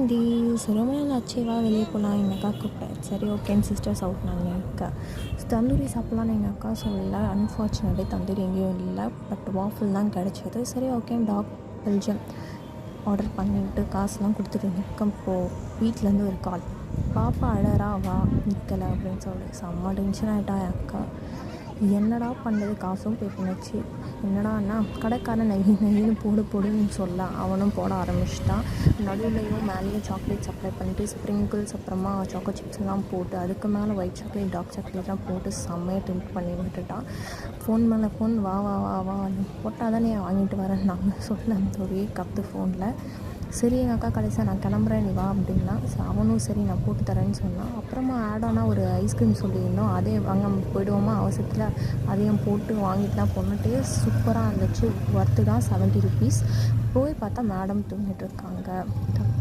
D சரி ரொம்ப நாள் ஆச்சு, வா வெளியே போகலாம். எங்கள் அக்கா கூப்பிட்டேன். சரி ஓகேன்னு சிஸ்டர்ஸ் அவுட்னாங்க என் அக்கா. தந்தூரி சாப்பிட்லான்னு எங்கள் அக்கா சொல்லல. அன்ஃபார்ச்சுனேட்லி தந்தூரி எங்கேயும் இல்லை, பட் வாஃபிள் தான் கிடச்சிது. சரி ஓகேன்னு பெல்ஜியம் ஆர்டர் பண்ணிவிட்டு காசுலாம் கொடுத்துட்டு நிற்கப்போ வீட்டிலேருந்து ஒரு கால். பாப்பா அழறா, வா நிற்கலை அப்படின்னு சொல்லி செம்ம டென்ஷன் ஆகிட்டா என் அக்கா. என்னடா பண்ணுறது, காசும் பே பண்ணிச்சு. என்னடான்னா கடைக்காரன் நெய்னு போடுன்னு சொல்ல அவனும் போட ஆரம்பிச்சிட்டான். நடுவுலையும் மேலேயும் சாக்லேட் சப்ளை பண்ணிட்டு ஸ்ப்ரிங்கிள்ஸ் அப்புறமா சாக்கோ சிப்ஸ்லாம் போட்டு அதுக்கு மேலே ஒயிட் சாக்லேட் டார்க் சாக்லேட்லாம் போட்டு செம்மையாக டெம்ப்ட் பண்ணி விட்டுட்டான். ஃபோன் மேலே ஃபோன், வா வா வா வா போட்டால் தானே வாங்கிட்டு வரேன் நாங்கள் சொல்ல அந்த ஒரே கற்று ஃபோனில். சரி எங்கள் அக்கா கடைசியாக நான் கிளம்புறேன் நீ வா அப்படின்னா, அவனும் சரி நான் போட்டு தரேன்னு சொன்னான். அப்புறமா ஆட் ஆனால் ஒரு ஐஸ்கிரீம் சொல்லியிருந்தோம், அதே வாங்க போய்டுவோமா அவசரத்தில் அதையும் போட்டு வாங்கிட்டு தான் போனோம். டேஸ்ட் சூப்பராக இருந்துச்சு, ஒர்த்து தான், ₹70. போய் பார்த்தா மேடம் தூங்கிட்டு இருக்காங்க.